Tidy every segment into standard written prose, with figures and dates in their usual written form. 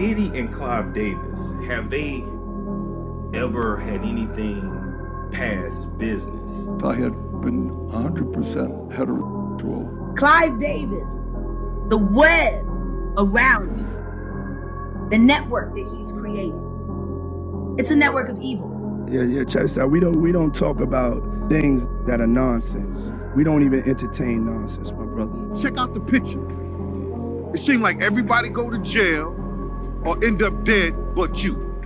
Diddy and Clive Davis, have they ever had anything past business? I had been 100% heterosexual. Clive Davis, the web around him, the network that he's created, it's a network of evil. Yeah, check this out. We don't talk about things that are nonsense. We don't even entertain nonsense, my brother. Check out the picture. It seemed like everybody go to jail or end up dead but you.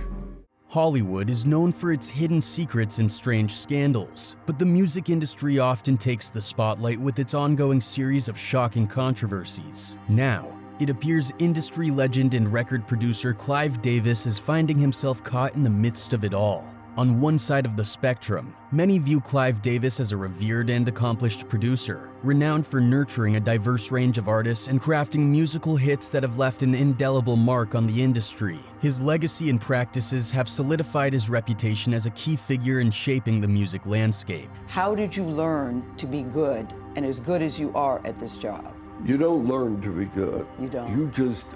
Hollywood is known for its hidden secrets and strange scandals, but the music industry often takes the spotlight with its ongoing series of shocking controversies. Now, it appears industry legend and record producer Clive Davis is finding himself caught in the midst of it all. On one side of the spectrum, many view Clive Davis as a revered and accomplished producer, renowned for nurturing a diverse range of artists and crafting musical hits that have left an indelible mark on the industry. His legacy and practices have solidified his reputation as a key figure in shaping the music landscape. How did you learn to be good and as good as you are at this job? You don't learn to be good. You don't. You just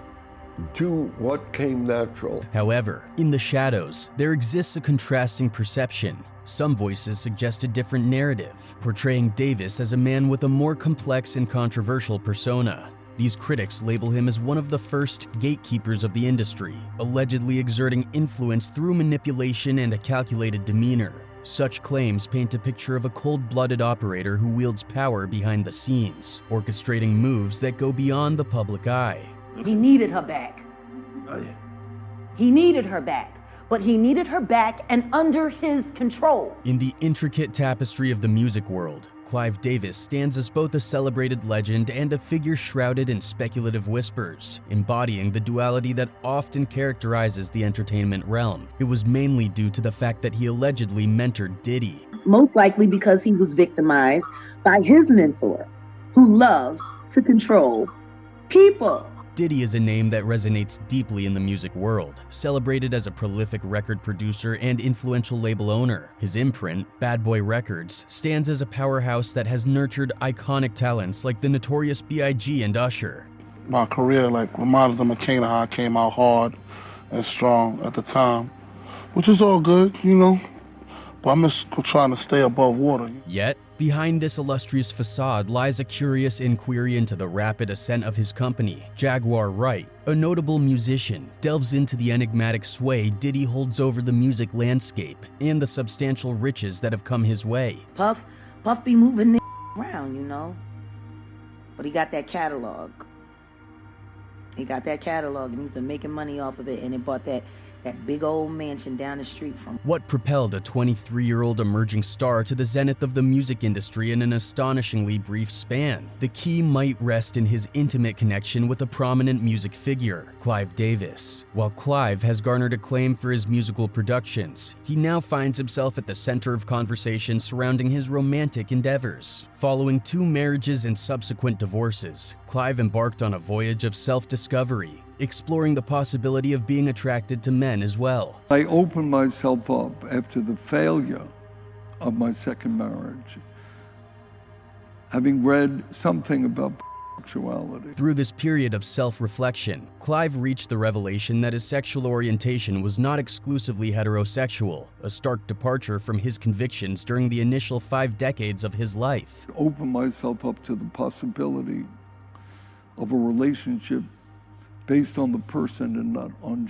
do what came natural. However, in the shadows, there exists a contrasting perception. Some voices suggest a different narrative, portraying Davis as a man with a more complex and controversial persona. These critics label him as one of the first gatekeepers of the industry, allegedly exerting influence through manipulation and a calculated demeanor. Such claims paint a picture of a cold-blooded operator who wields power behind the scenes, orchestrating moves that go beyond the public eye. He needed her back. Oh, yeah. He needed her back, but he needed her back and under his control. In the intricate tapestry of the music world, Clive Davis stands as both a celebrated legend and a figure shrouded in speculative whispers, embodying the duality that often characterizes the entertainment realm. It was mainly due to the fact that he allegedly mentored Diddy. Most likely because he was victimized by his mentor, who loved to control people. Diddy is a name that resonates deeply in the music world, celebrated as a prolific record producer and influential label owner. His imprint, Bad Boy Records, stands as a powerhouse that has nurtured iconic talents like the notorious B.I.G. and Usher. My career reminded them of Kane, how I came out hard and strong at the time, which is all good, but I'm just trying to stay above water. Yet, behind this illustrious facade lies a curious inquiry into the rapid ascent of his company. Jaguar Wright, a notable musician, delves into the enigmatic sway Diddy holds over the music landscape and the substantial riches that have come his way. Puff be moving around, but he got that catalog. And he's been making money off of it, and it bought that big old mansion down the street from. What propelled a 23-year-old emerging star to the zenith of the music industry in an astonishingly brief span? The key might rest in his intimate connection with a prominent music figure, Clive Davis. While Clive has garnered acclaim for his musical productions, he now finds himself at the center of conversation surrounding his romantic endeavors. Following 2 marriages and subsequent divorces, Clive embarked on a voyage of self-discovery, exploring the possibility of being attracted to men as well. I opened myself up after the failure of my second marriage, having read something about bisexuality. Through this period of self-reflection, Clive reached the revelation that his sexual orientation was not exclusively heterosexual, a stark departure from his convictions during the initial 5 decades of his life. Opened myself up to the possibility of a relationship based on the person and not on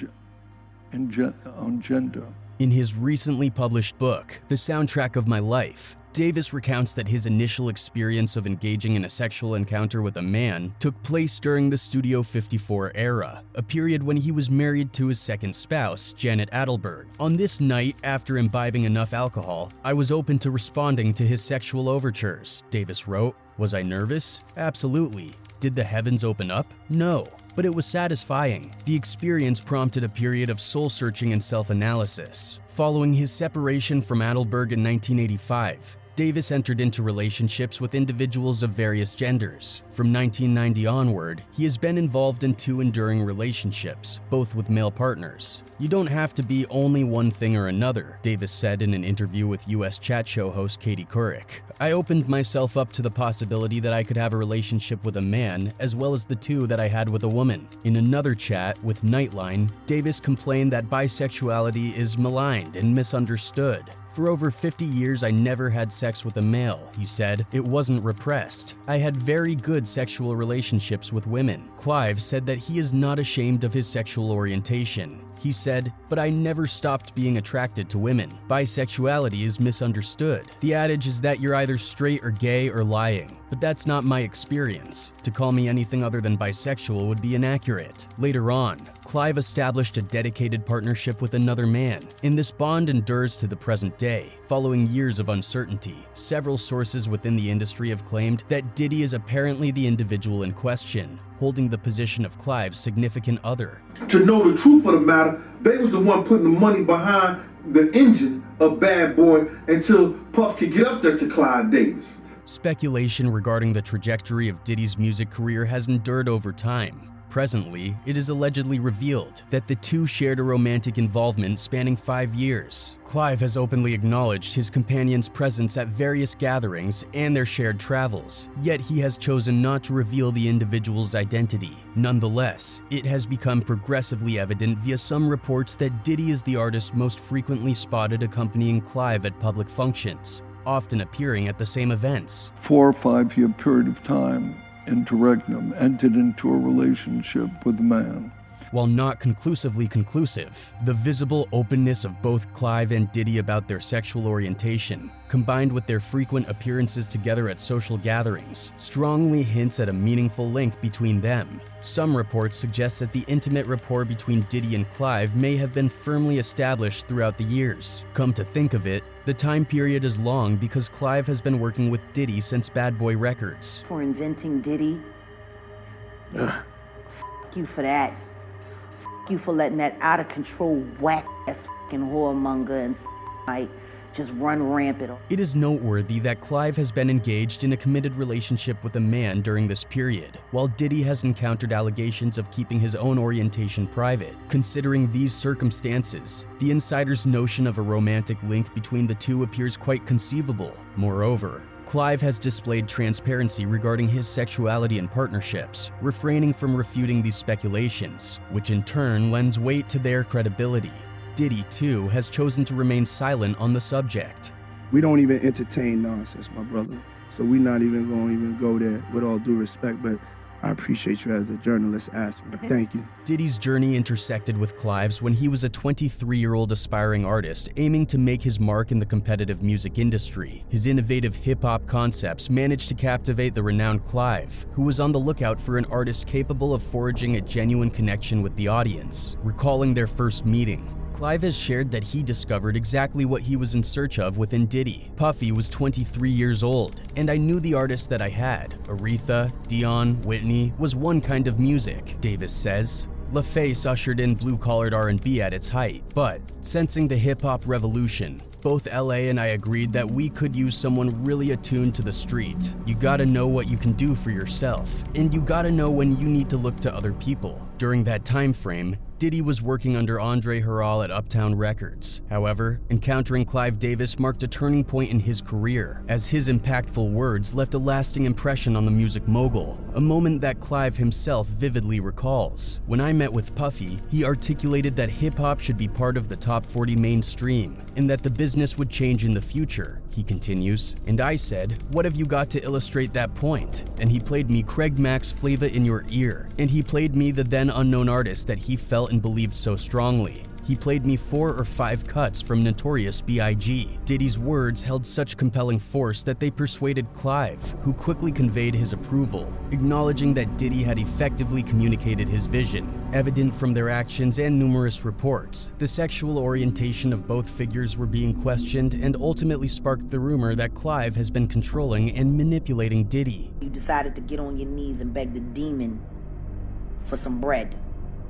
gender. In his recently published book, The Soundtrack of My Life, Davis recounts that his initial experience of engaging in a sexual encounter with a man took place during the Studio 54 era, a period when he was married to his second spouse, Janet Adelberg. On this night, after imbibing enough alcohol, I was open to responding to his sexual overtures, Davis wrote. Was I nervous? Absolutely. Did the heavens open up? No. But it was satisfying. The experience prompted a period of soul-searching and self-analysis. Following his separation from Adelberg in 1985, Davis entered into relationships with individuals of various genders. From 1990 onward, he has been involved in 2 enduring relationships, both with male partners. You don't have to be only one thing or another, Davis said in an interview with US chat show host Katie Couric. I opened myself up to the possibility that I could have a relationship with a man as well as the two that I had with a woman. In another chat with Nightline, Davis complained that bisexuality is maligned and misunderstood. For over 50 years, I never had sex with a male, he said. It wasn't repressed. I had very good sexual relationships with women. Clive said that he is not ashamed of his sexual orientation. He said, but I never stopped being attracted to women. Bisexuality is misunderstood. The adage is that you're either straight or gay or lying, but that's not my experience. To call me anything other than bisexual would be inaccurate. Later on, Clive established a dedicated partnership with another man, and this bond endures to the present day. Following years of uncertainty, several sources within the industry have claimed that Diddy is apparently the individual in question, holding the position of Clive's significant other. To know the truth of the matter, they was the one putting the money behind the engine of Bad Boy until Puff could get up there to Clive Davis. Speculation regarding the trajectory of Diddy's music career has endured over time. Presently, it is allegedly revealed that the two shared a romantic involvement spanning 5 years. Clive has openly acknowledged his companion's presence at various gatherings and their shared travels, yet he has chosen not to reveal the individual's identity. Nonetheless, it has become progressively evident via some reports that Diddy is the artist most frequently spotted accompanying Clive at public functions, often appearing at the same events. 4 or 5 year period of time, interregnum, entered into a relationship with a man. While not conclusively conclusive, the visible openness of both Clive and Diddy about their sexual orientation, combined with their frequent appearances together at social gatherings, strongly hints at a meaningful link between them. Some reports suggest that the intimate rapport between Diddy and Clive may have been firmly established throughout the years. Come to think of it, the time period is long because Clive has been working with Diddy since Bad Boy Records. For inventing Diddy, F you for that. F you for letting that out of control whack-ass fucking whoremonger and like just run rampant. It is noteworthy that Clive has been engaged in a committed relationship with a man during this period, while Diddy has encountered allegations of keeping his own orientation private. Considering these circumstances, the insider's notion of a romantic link between the two appears quite conceivable. Moreover, Clive has displayed transparency regarding his sexuality and partnerships, refraining from refuting these speculations, which in turn lends weight to their credibility. Diddy, too, has chosen to remain silent on the subject. We don't even entertain nonsense, my brother. So we're not even going to go there, with all due respect, but I appreciate you as a journalist asking me. Thank you. Diddy's journey intersected with Clive's when he was a 23-year-old aspiring artist aiming to make his mark in the competitive music industry. His innovative hip-hop concepts managed to captivate the renowned Clive, who was on the lookout for an artist capable of forging a genuine connection with the audience. Recalling their first meeting, Clive has shared that he discovered exactly what he was in search of within Diddy. Puffy was 23 years old, and I knew the artists that I had. Aretha, Dion, Whitney was one kind of music, Davis says. LaFace ushered in blue-collared R&B at its height, but sensing the hip-hop revolution, both LA and I agreed that we could use someone really attuned to the street. You gotta know what you can do for yourself, and you gotta know when you need to look to other people. During that time frame, Diddy was working under Andre Harrell at Uptown Records. However, encountering Clive Davis marked a turning point in his career, as his impactful words left a lasting impression on the music mogul, a moment that Clive himself vividly recalls. When I met with Puffy, he articulated that hip-hop should be part of the top 40 mainstream, and that the business would change in the future. He continues, and I said, "What have you got to illustrate that point?" And he played me Craig Mack's Flavor in Your Ear, and he played me the then unknown artist that he felt and believed so strongly. He played me 4 or 5 cuts from Notorious B.I.G. Diddy's words held such compelling force that they persuaded Clive, who quickly conveyed his approval, acknowledging that Diddy had effectively communicated his vision. Evident from their actions and numerous reports, the sexual orientation of both figures were being questioned and ultimately sparked the rumor that Clive has been controlling and manipulating Diddy. You decided to get on your knees and beg the demon for some bread.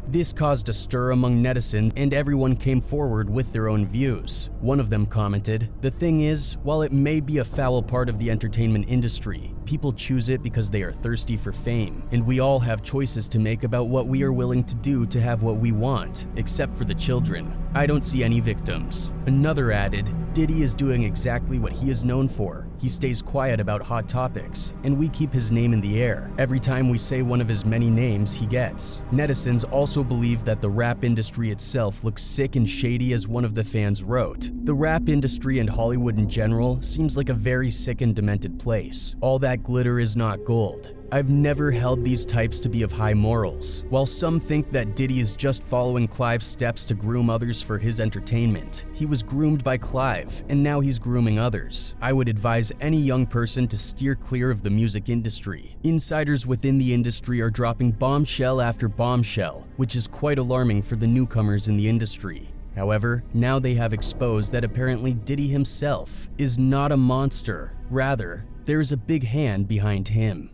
This caused a stir among netizens, and everyone came forward with their own views. One of them commented, "The thing is, while it may be a foul part of the entertainment industry, people choose it because they are thirsty for fame, and we all have choices to make about what we are willing to do to have what we want, except for the children. I don't see any victims." Another added, "Diddy is doing exactly what he is known for. He stays quiet about hot topics, and we keep his name in the air every time we say one of his many names he gets. Netizens also believe that the rap industry itself looks sick and shady, as one of the fans wrote. The rap industry and Hollywood in general seems like a very sick and demented place. All that glitter is not gold. I've never held these types to be of high morals. While some think that Diddy is just following Clive's steps to groom others for his entertainment, he was groomed by Clive, and now he's grooming others. I would advise any young person to steer clear of the music industry. Insiders within the industry are dropping bombshell after bombshell, which is quite alarming for the newcomers in the industry. However, now they have exposed that apparently Diddy himself is not a monster. Rather, there is a big hand behind him.